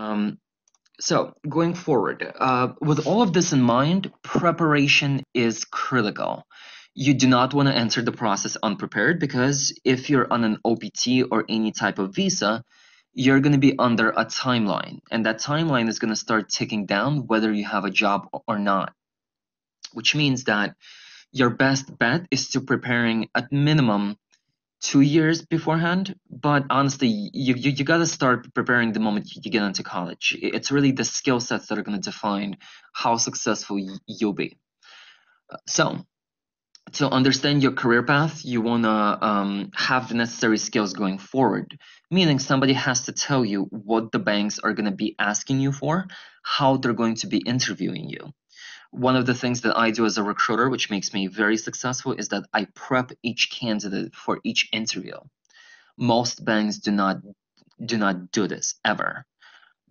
Um, so going forward, with all of this in mind, preparation is critical. You do not want to enter the process unprepared because if you're on an OPT or any type of visa, you're going to be under a timeline, and that timeline is going to start ticking down whether you have a job or not, which means that your best bet is to preparing at minimum 2 years beforehand. But honestly, you got to start preparing the moment you get into college. It's really the skill sets that are going to define how successful you'll be. So to understand your career path, you want to have the necessary skills going forward, meaning somebody has to tell you what the banks are going to be asking you for, how they're going to be interviewing you. One of the things that I do as a recruiter, which makes me very successful, is that I prep each candidate for each interview. Most banks do not do this ever.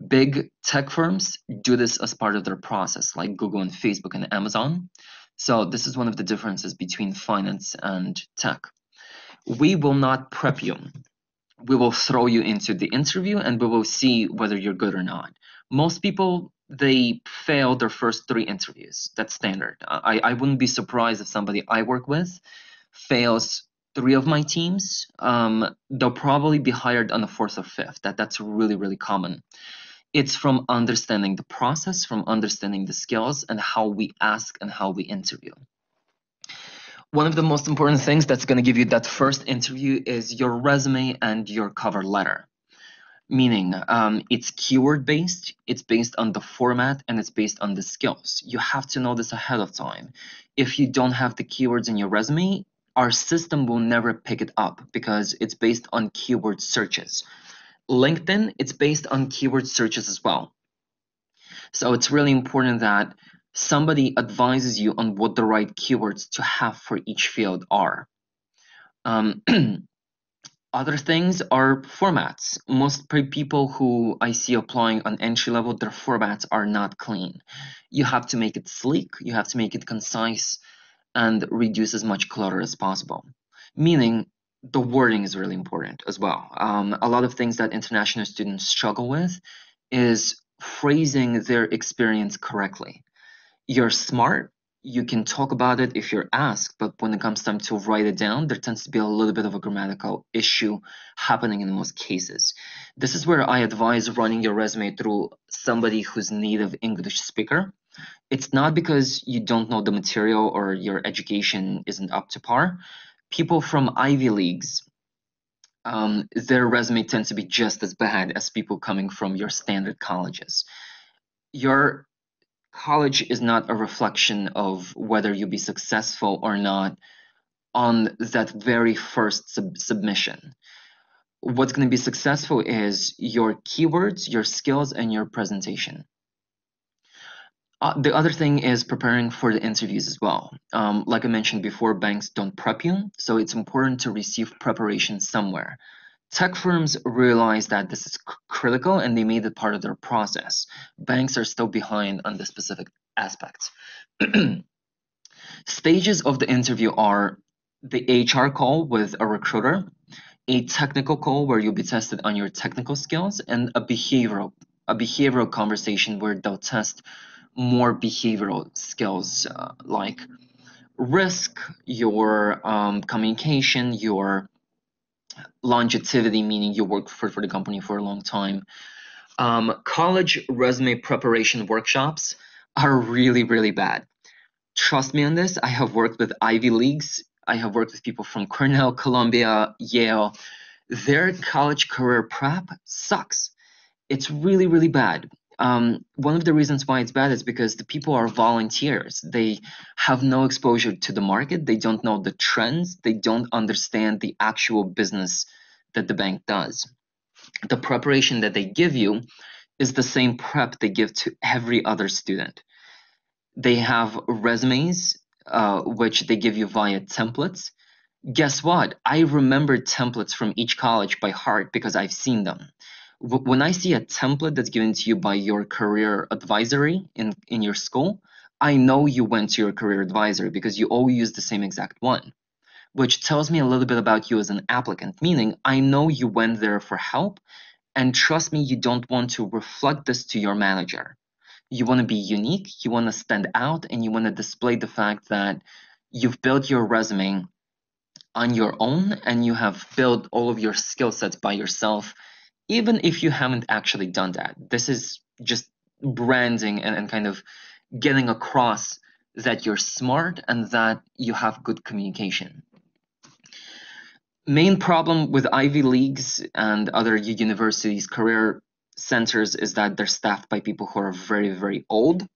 Big tech firms do this as part of their process, like Google and Facebook and Amazon. So this is one of the differences between finance and tech. We will not prep you. We will throw you into the interview and we will see whether you're good or not. Most people, they fail their first 3 interviews. That's standard. I wouldn't be surprised if somebody I work with fails 3 of my teams. They'll probably be hired on the 4th or 5th. That's really, really common. It's from understanding the process, from understanding the skills and how we ask and how we interview. One of the most important things that's going to give you that first interview is your resume and your cover letter. Meaning, it's keyword based, it's based on the format, and it's based on the skills. You have to know this ahead of time. If you don't have the keywords in your resume, our system will never pick it up because it's based on keyword searches. LinkedIn, it's based on keyword searches as well. So it's really important that somebody advises you on what the right keywords to have for each field are. Other things are formats. Most people who I see applying on entry level, their formats are not clean. You have to make it sleek, you have to make it concise, and reduce as much clutter as possible. Meaning, the wording is really important as well. A lot of things that international students struggle with is phrasing their experience correctly. You're smart, you can talk about it if you're asked, but when it comes time to write it down, there tends to be a little bit of a grammatical issue happening in most cases. This is where I advise running your resume through somebody who's native English speaker. It's not because you don't know the material or your education isn't up to par. People from Ivy Leagues, their resume tends to be just as bad as people coming from your standard colleges. Your college is not a reflection of whether you'll be successful or not on that very first submission. What's going to be successful is your keywords, your skills, and your presentation. The other thing is preparing for the interviews as well. Like I mentioned before, banks don't prep you, so it's important to receive preparation somewhere. Tech firms realize that this is critical and they made it part of their process. Banks are still behind on this specific aspect. Stages of the interview are the HR call with a recruiter, a technical call where you'll be tested on your technical skills, and a behavioral conversation where they'll test more behavioral skills like risk, your communication, your longevity, meaning you work for the company for a long time. College resume preparation workshops are really, really bad. Trust me on this. I have worked with Ivy Leagues. I have worked with people from Cornell, Columbia, Yale. Their college career prep sucks. It's really, really bad. One of the reasons why it's bad is because the people are volunteers. They have no exposure to the market. They don't know the trends. They don't understand the actual business that the bank does. The preparation that they give you is the same prep they give to every other student. They have resumes, which they give you via templates. Guess what? I remember templates from each college by heart because I've seen them. When I see a template that's given to you by your career advisory in your school, I know you went to your career advisory because you all use the same exact one, which tells me a little bit about you as an applicant, meaning I know you went there for help And trust me, you don't want to reflect this to your manager. You want to be unique, you want to stand out, and you want to display the fact that you've built your resume on your own and you have built all of your skill sets by yourself, even if you haven't actually done that. This is just branding and kind of getting across that you're smart and that you have good communication. Main problem with Ivy Leagues and other universities' career centers is that they're staffed by people who are very, very old.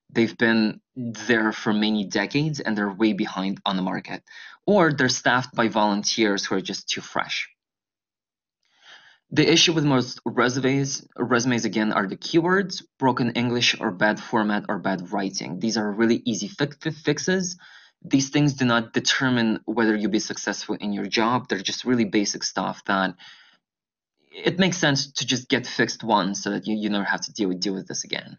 They've been there for many decades and they're way behind on the market. Or they're staffed by volunteers who are just too fresh. The issue with most resumes again are the keywords, broken English or bad format or bad writing. These are really easy fixes. These things do not determine whether you'll be successful in your job. They're just really basic stuff that it makes sense to just get fixed once so that you never have to deal with this again.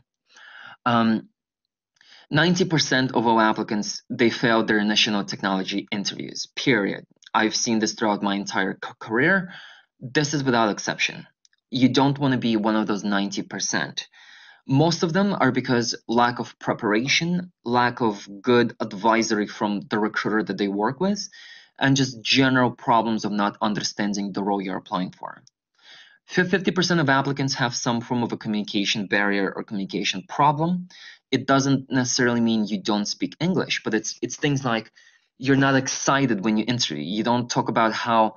90% of all applicants, they failed their initial technology interviews, period. I've seen this throughout my entire career. This is without exception. You don't want to be one of those 90%. Most of them are because lack of preparation, lack of good advisory from the recruiter that they work with, and just general problems of not understanding the role you're applying for. 50% of applicants have some form of a communication barrier or communication problem. It doesn't necessarily mean you don't speak English, but it's things like you're not excited when you interview. You don't talk about how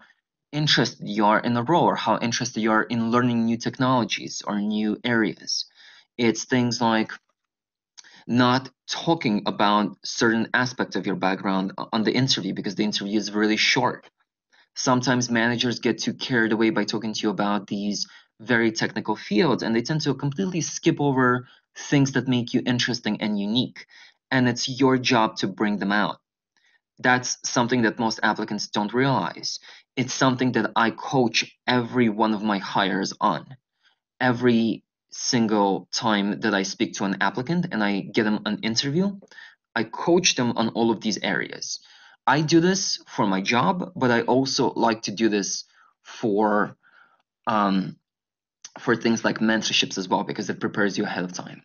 interested you are in a role or how interested you are in learning new technologies or new areas. It's things like not talking about certain aspects of your background on the interview because the interview is really short. Sometimes managers get too carried away by talking to you about these very technical fields and they tend to completely skip over things that make you interesting and unique. And it's your job to bring them out. That's something that most applicants don't realize. It's something that I coach every one of my hires on. Every single time that I speak to an applicant and I get them an interview, I coach them on all of these areas. I do this for my job, but I also like to do this for things like mentorships as well because it prepares you ahead of time.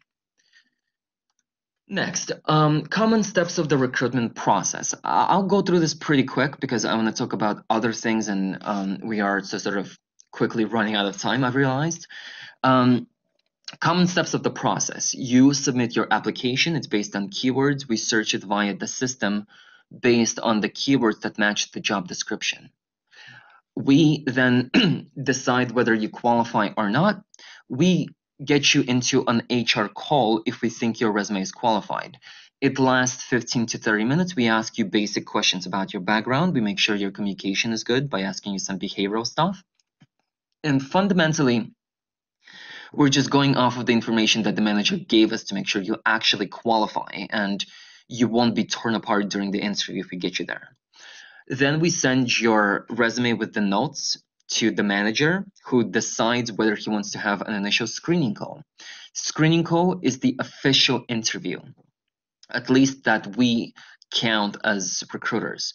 Next, common steps of the recruitment process. I'll go through this pretty quick because I want to talk about other things and we are sort of quickly running out of time, I've realized. Common steps of the process. You submit your application. It's based on keywords. We search it via the system based on the keywords that match the job description. We then decide whether you qualify or not. We get you into an HR call if we think your resume is qualified. It lasts 15 to 30 minutes. We ask you basic questions about your background. We make sure your communication is good by asking you some behavioral stuff. And fundamentally, we're just going off of the information that the manager gave us to make sure you actually qualify and you won't be torn apart during the interview if we get you there. Then we send your resume with the notes to the manager who decides whether he wants to have an initial screening call. Screening call is the official interview, at least that we count as recruiters.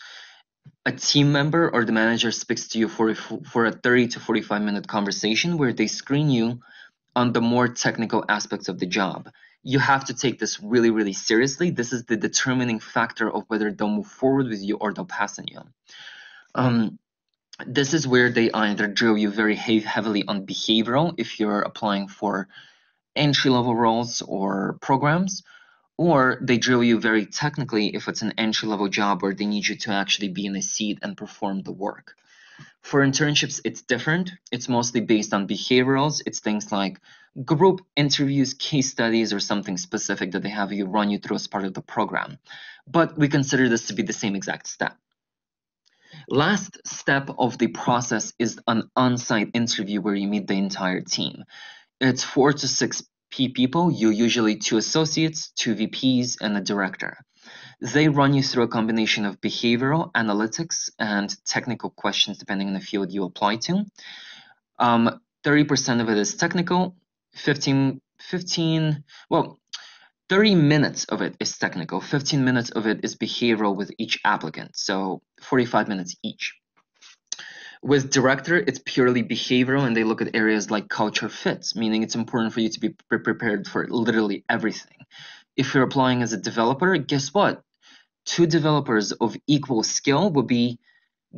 A team member or the manager speaks to you for a 30 to 45-minute conversation where they screen you on the more technical aspects of the job. You have to take this really, really seriously. This is the determining factor of whether they'll move forward with you or they'll pass on you. This is where they either drill you very heavily on behavioral if you're applying for entry-level roles or programs, or they drill you very technically if it's an entry-level job where they need you to actually be in a seat and perform the work. For internships, it's different. It's mostly based on behaviorals. It's things like group interviews, case studies, or something specific that they have you run you through as part of the program. But we consider this to be the same exact step. Last step of the process is an on-site interview where you meet the entire team. It's 4 to 6 people, usually 2 associates, 2 VPs, and a director. They run you through a combination of behavioral, analytics, and technical questions depending on the field you apply to. 30% of it is technical, 30 minutes of it is technical, 15 minutes of it is behavioral with each applicant, so 45 minutes each. With director, it's purely behavioral, and they look at areas like culture fits, meaning it's important for you to be prepared for literally everything. If you're applying as a developer, guess what? Two developers of equal skill will be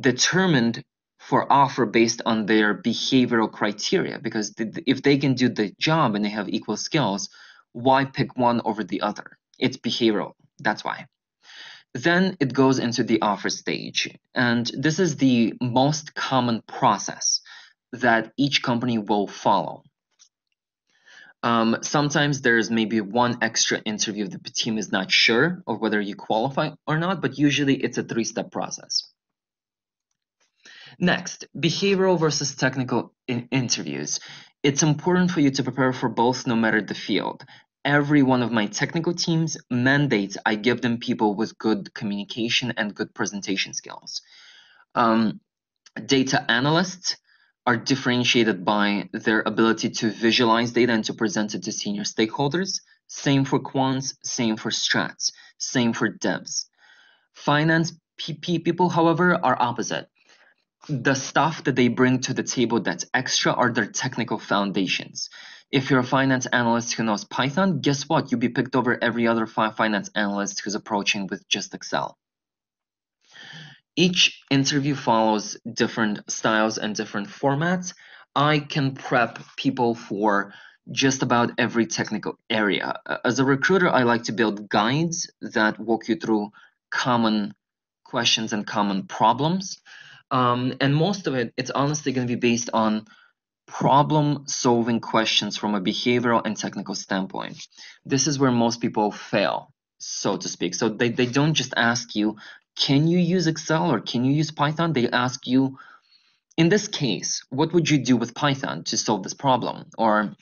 determined for offer based on their behavioral criteria, because if they can do the job and they have equal skills, why pick one over the other? It's behavioral. That's why. Then it goes into the offer stage, and this is the most common process that each company will follow. Sometimes there's maybe one extra interview if the team is not sure of whether you qualify or not, but usually it's a 3-step process. Next, behavioral versus technical interviews. It's important for you to prepare for both no matter the field. Every one of my technical teams mandates I give them people with good communication and good presentation skills. Data analysts are differentiated by their ability to visualize data and to present it to senior stakeholders. Same for quants, same for strats, same for devs. Finance people, however, are opposite. The stuff that they bring to the table that's extra are their technical foundations. If you're a finance analyst who knows Python, guess what? You'll be picked over every other finance analyst who's approaching with just Excel. Each interview follows different styles and different formats. I can prep people for just about every technical area. As a recruiter, I like to build guides that walk you through common questions and common problems. And most of it's honestly going to be based on problem-solving questions from a behavioral and technical standpoint. This is where most people fail, so to speak. So they don't just ask you, can you use Excel or can you use Python? They ask you, in this case, what would you do with Python to solve this problem? Or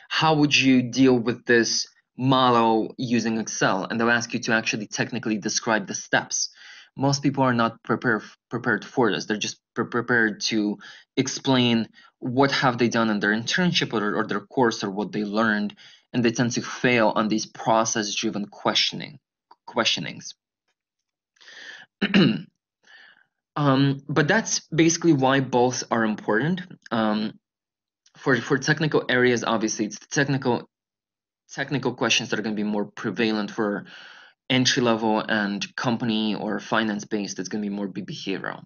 how would you deal with this model using Excel? And they'll ask you to actually technically describe the steps. Most people are not prepared for this. They're just prepared to explain what have they done in their internship or their course or what they learned, and they tend to fail on these process-driven questionings. But that's basically why both are important. For technical areas, obviously, it's the technical questions that are going to be more prevalent. For entry level and company or finance based, it's going to be more behavioral.